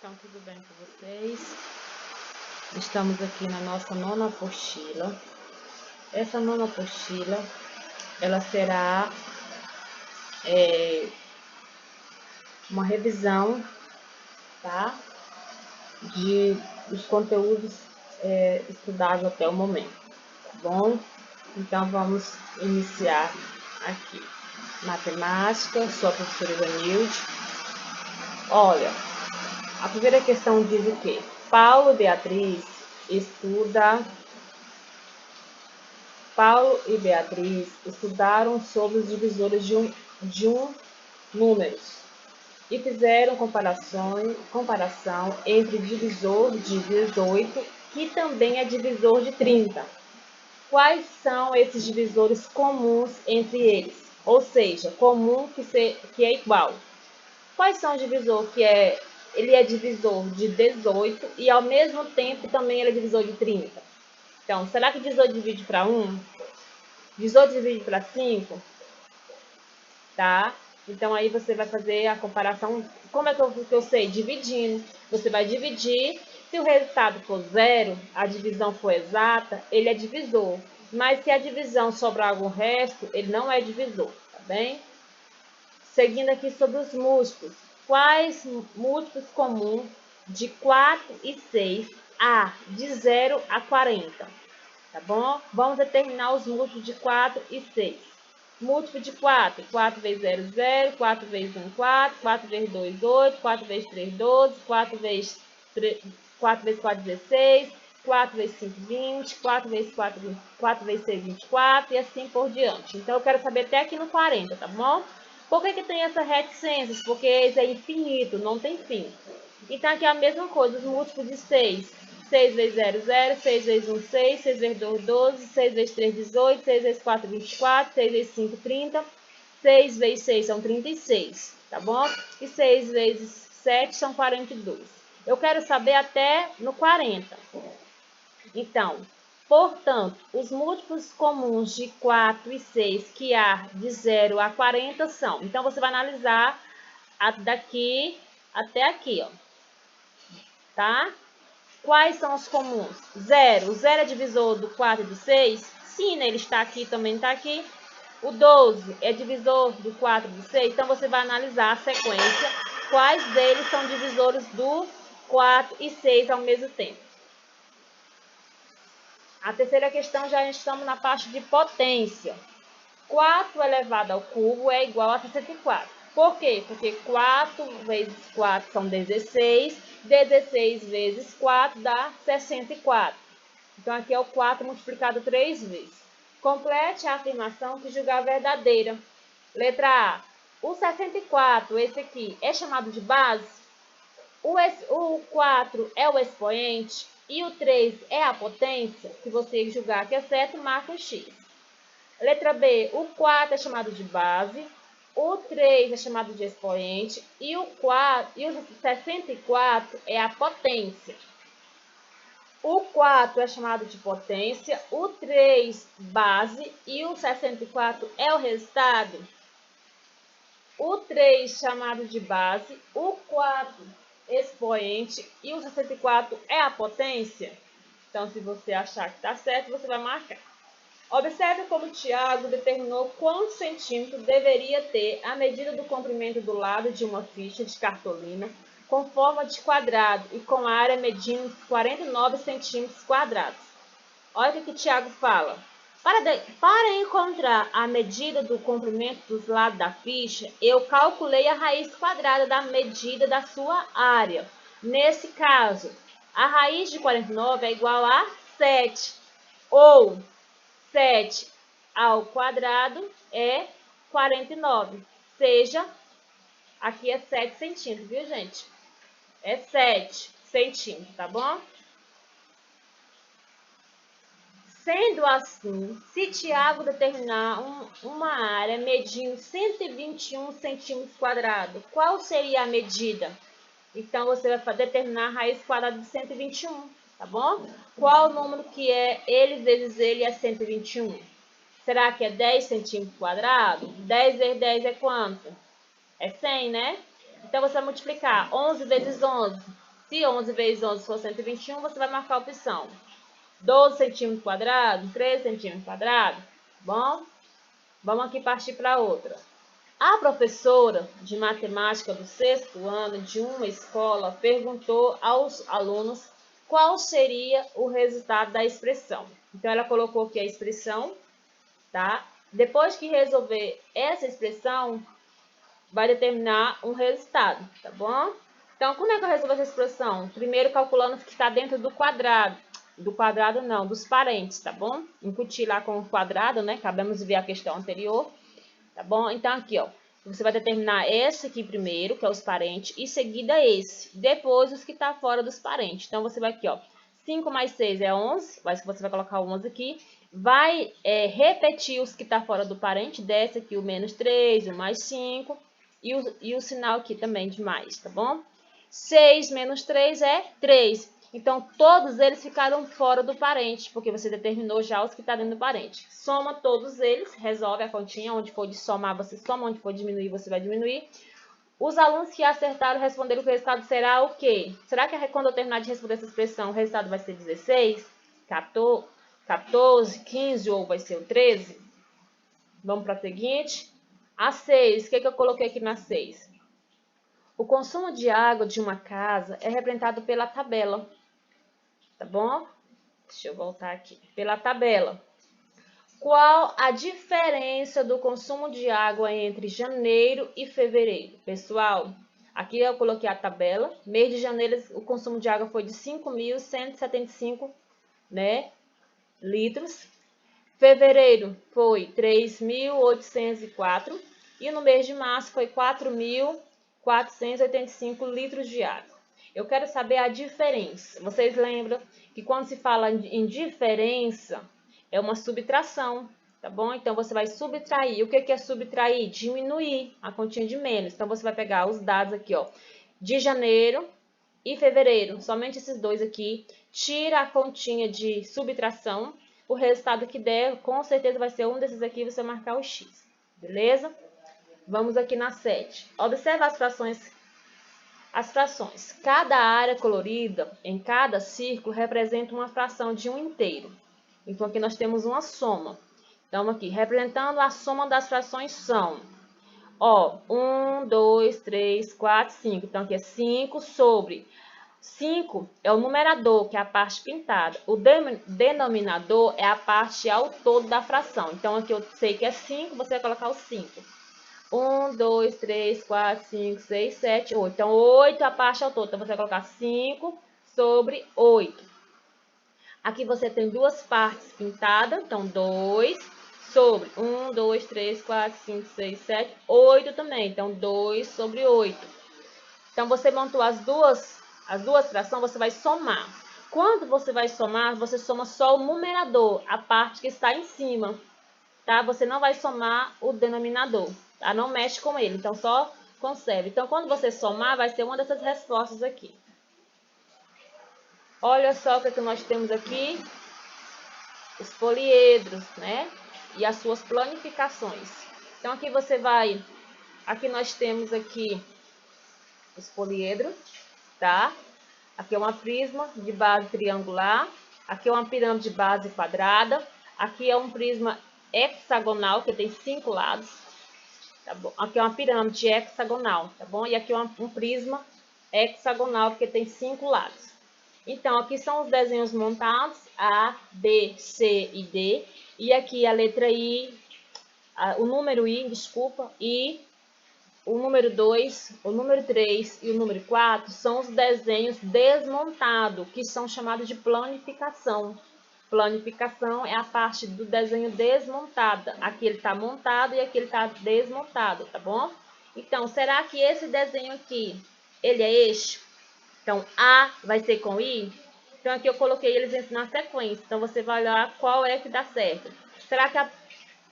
Então, tudo bem com vocês? Estamos aqui na nossa nona apostila. Essa nona apostila, ela será uma revisão, tá? Dos conteúdos estudados até o momento, tá bom? Então, vamos iniciar aqui. Matemática, sua professora Ivanilde. Olha, a primeira questão diz o quê? Paulo e Beatriz estudaram sobre os divisores de um números e fizeram comparação entre divisor de 18, que também é divisor de 30. Quais são esses divisores comuns entre eles? Ou seja, comum que é igual. Quais são os divisores ele é divisor de 18 e ao mesmo tempo também ele é divisor de 30? Então, será que 18 divide para 1? 18 divide para 5? Tá? Então, aí você vai fazer a comparação. Como é que eu sei? Dividindo. Você vai dividir. Se o resultado for 0, a divisão for exata, ele é divisor. Mas se a divisão sobrar algum resto, ele não é divisor, tá bem? Seguindo aqui sobre os múltiplos. Quais múltiplos comuns de 4 e 6 há de 0 a 40? Tá bom? Vamos determinar os múltiplos de 4 e 6. Múltiplo de 4. 4 vezes 0, 0. 4 vezes 1, 4. 4 vezes 2, 8. 4 vezes 3, 12. 4 vezes 4, 16. 4 vezes 5, 20. 4 vezes 4 vezes 6, 24. E assim por diante. Então, eu quero saber até aqui no 40, tá bom? Por que tem essa reticências? Porque esse é infinito, não tem fim. Então, aqui é a mesma coisa, os múltiplos de 6. 6 vezes 0, 0. 6 vezes 1, 6. 6 vezes 2, 12. 6 vezes 3, 18. 6 vezes 4, 24. 6 vezes 5, 30. 6 vezes 6 são 36, tá bom? E 6 vezes 7 são 42. Eu quero saber até no 40. Então, portanto, os múltiplos comuns de 4 e 6 que há de 0 a 40 são. Então, você vai analisar daqui até aqui, ó. Tá? Quais são os comuns? 0. O 0 é divisor do 4 e do 6? Sim, né? Ele está aqui, também está aqui. O 12 é divisor do 4 e do 6? Então, você vai analisar a sequência. Quais deles são divisores do 4 e 6 ao mesmo tempo? A terceira questão, já estamos na parte de potência. 4 elevado ao cubo é igual a 64. Por quê? Porque 4 vezes 4 são 16. 16 vezes 4 dá 64. Então, aqui é o 4 multiplicado 3 vezes. Complete a afirmação que julgar verdadeira. Letra A. O 64, esse aqui, é chamado de base? O 4 é o expoente e o 3 é a potência. Se você julgar que é certo, marca o X. Letra B. O 4 é chamado de base, o 3 é chamado de expoente e o 64 é a potência. O 4 é chamado de potência, o 3 base e o 64 é o resultado. O 3 chamado de base, o 4 expoente e o 64 é a potência. Então, se você achar que está certo, você vai marcar. Observe como Tiago determinou quantos centímetros deveria ter a medida do comprimento do lado de uma ficha de cartolina com forma de quadrado e com área medindo 49 centímetros quadrados. Olha o que Tiago fala. Para encontrar a medida do comprimento dos lados da ficha, eu calculei a raiz quadrada da medida da sua área. Nesse caso, a raiz de 49 é igual a 7, ou 7 ao quadrado é 49. Seja, aqui é 7 centímetros, viu, gente? É 7 centímetros, tá bom? Sendo assim, se Tiago determinar uma área medindo 121 centímetros quadrados, qual seria a medida? Então, você vai determinar a raiz quadrada de 121, tá bom? Qual o número que é ele vezes ele é 121? Será que é 10 centímetros quadrados? 10 vezes 10 é quanto? É 100, né? Então, você vai multiplicar 11 vezes 11. Se 11 vezes 11 for 121, você vai marcar a opção 12 centímetros quadrados, 13 centímetros quadrados. Bom, vamos aqui partir para outra. A professora de matemática do 6º ano de uma escola perguntou aos alunos qual seria o resultado da expressão. Então, ela colocou aqui a expressão, tá? Depois que resolver essa expressão, vai determinar um resultado, tá bom? Então, como é que eu resolvo essa expressão? Primeiro, calculando o que está dentro do quadrado. Do quadrado não, dos parentes, tá bom? Incutir lá com o quadrado, né? Acabamos de ver a questão anterior, tá bom? Então, aqui, ó, você vai determinar esse aqui primeiro, que é os parentes, e seguida esse. Depois, os que estão fora dos parentes. Então, você vai aqui, ó, 5 mais 6 é 11, você vai colocar o 11 aqui. Vai repetir os que estão fora do parente, desce aqui o menos 3, o mais 5, e o sinal aqui também de mais, tá bom? 6 menos 3 é 3. Então, todos eles ficaram fora do parente, porque você determinou já os que estão dentro do parente. Soma todos eles, resolve a continha. Onde for de somar, você soma. Onde for diminuir, você vai diminuir. Os alunos que acertaram responderam que o resultado será o quê? Será que quando eu terminar de responder essa expressão, o resultado vai ser 16, 14, 15 ou vai ser o 13? Vamos para a seguinte. A 6, o que eu coloquei aqui na 6? O consumo de água de uma casa é representado pela tabela. Tá bom? Deixa eu voltar aqui. Pela tabela. Qual a diferença do consumo de água entre janeiro e fevereiro? Pessoal, aqui eu coloquei a tabela. Mês de janeiro, o consumo de água foi de 5.175, né, litros. Fevereiro foi 3.804. E no mês de março foi 4.485 litros de água. Eu quero saber a diferença. Vocês lembram que quando se fala em diferença, é uma subtração, tá bom? Então, você vai subtrair. O que é subtrair? Diminuir a continha de menos. Então, você vai pegar os dados aqui, ó, de janeiro e fevereiro, somente esses dois aqui. Tira a continha de subtração. O resultado que der, com certeza vai ser um desses aqui, você marcar o X, beleza? Vamos aqui na 7. Observa as frações. As frações. Cada área colorida em cada círculo representa uma fração de um inteiro. Então, aqui nós temos uma soma. Então, aqui, representando a soma das frações são, ó, 1, 2, 3, 4, 5. Então, aqui é 5 sobre 5 é o numerador, que é a parte pintada. O denominador é a parte ao todo da fração. Então, aqui eu sei que é 5, você vai colocar o 5. 1, 2, 3, 4, 5, 6, 7, 8. Então, 8 é a parte ao todo. Então, você vai colocar 5 sobre 8. Aqui você tem duas partes pintadas. Então, 2 sobre 1, 2, 3, 4, 5, 6, 7, 8 também. Então, 2 sobre 8. Então, você montou as duas frações, você vai somar. Quando você vai somar, você soma só o numerador, a parte que está em cima, tá? Você não vai somar o denominador, tá? Não mexe com ele, então só conserve. Então, quando você somar, vai ser uma dessas respostas aqui. Olha só o que nós temos aqui, os poliedros, né? E as suas planificações. Então, aqui você vai, aqui nós temos aqui os poliedros, tá? Aqui é uma prisma de base triangular, aqui é uma pirâmide de base quadrada, aqui é um prisma hexagonal, que tem 5 lados, tá bom? Aqui é uma pirâmide hexagonal, tá bom? E aqui é um prisma hexagonal, que tem 5 lados. Então, aqui são os desenhos montados, A, B, C e D, e aqui a letra I, o número I, desculpa, I, o número 2, o número 3 e o número 4 são os desenhos desmontados, que são chamados de planificação. Planificação é a parte do desenho desmontada. Aqui ele está montado e aqui ele está desmontado, tá bom? Então, será que esse desenho aqui, ele é eixo? Então, A vai ser com I? Então, aqui eu coloquei eles na sequência. Então, você vai olhar qual é que dá certo. Será que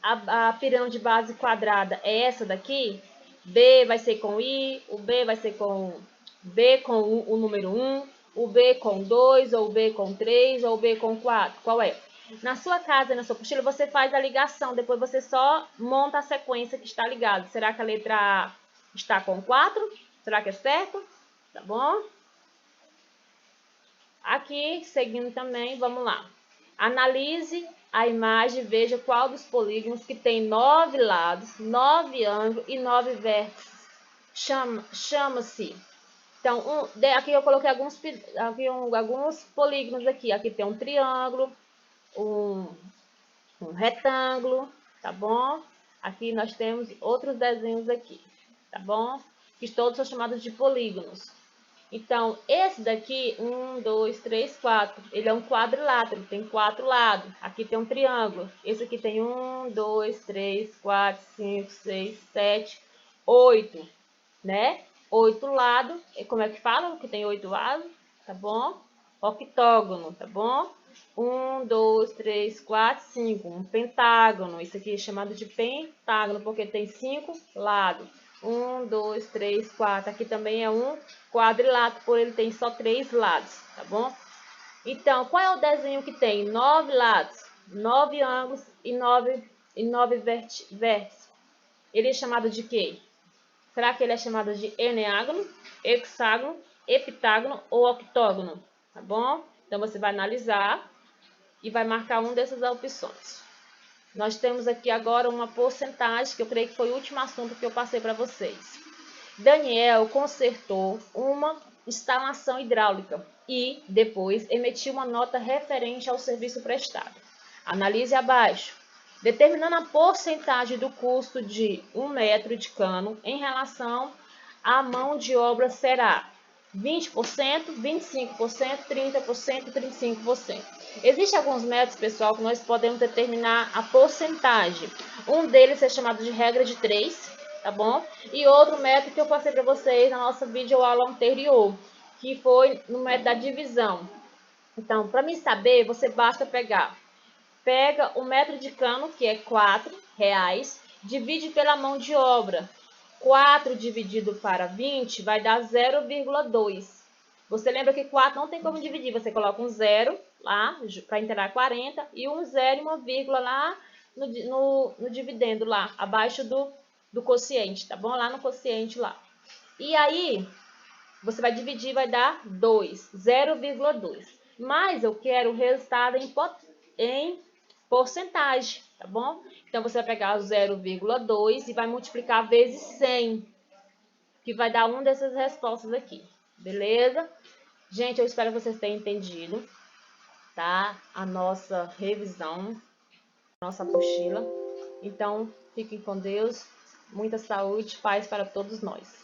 a pirâmide base quadrada é essa daqui? B vai ser com I, o B vai ser com B com o número 1, o B com 2, ou o B com 3, ou o B com 4. Qual é? Na sua casa, na sua apostila, você faz a ligação, depois você só monta a sequência que está ligada. Será que a letra A está com 4? Será que é certo? Tá bom? Aqui, seguindo também, vamos lá. Analise a imagem e veja qual dos polígonos que tem 9 lados, 9 ângulos e 9 vértices chama-se. Então, aqui eu coloquei alguns polígonos aqui. Aqui tem um triângulo, um retângulo, tá bom? Aqui nós temos outros desenhos aqui, tá bom? Que todos são chamados de polígonos. Então, esse daqui, 1, 2, 3, 4, ele é um quadrilátero, tem 4 lados. Aqui tem um triângulo. Esse aqui tem 1, 2, 3, 4, 5, 6, 7, 8, né? 8 lados. E como é que fala? Que tem 8 lados, tá bom? Octógono, tá bom? 1, 2, 3, 4, 5. Um pentágono. Isso aqui é chamado de pentágono, porque tem 5 lados. 1, 2, 3, 4. Aqui também é um quadrilátero, por ele tem só 3 lados, tá bom? Então, qual é o desenho que tem 9 lados, 9 ângulos e 9 vértices? Ele é chamado de quê? Será que ele é chamado de eneágono, hexágono, heptágono ou octógono? Tá bom? Então, você vai analisar e vai marcar uma dessas opções. Nós temos aqui agora uma porcentagem, que eu creio que foi o último assunto que eu passei para vocês. Daniel consertou uma instalação hidráulica e depois emitiu uma nota referente ao serviço prestado. Analise abaixo. Determinando a porcentagem do custo de 1 metro de cano em relação à mão de obra será 20%, 25%, 30% e 35%. Existem alguns métodos, pessoal, que nós podemos determinar a porcentagem. Um deles é chamado de regra de 3, tá bom? E outro método que eu passei para vocês na nossa videoaula anterior, que foi no método da divisão. Então, para me saber, você basta pega o metro de cano, que é R$4, divide pela mão de obra. 4 dividido para 20 vai dar 0,2. Você lembra que 4 não tem como dividir, você coloca um 0 lá para inteirar 40 e um 0 e uma vírgula lá no dividendo lá, abaixo do quociente, tá bom? Lá no quociente lá. E aí, você vai dividir, vai dar 2, 0,2. Mas eu quero o resultado em porcentagem, tá bom? Então, você vai pegar o 0,2 e vai multiplicar vezes 100, que vai dar uma dessas respostas aqui, beleza? Gente, eu espero que vocês tenham entendido, tá? A nossa revisão, nossa apostila. Então, fiquem com Deus, muita saúde, paz para todos nós.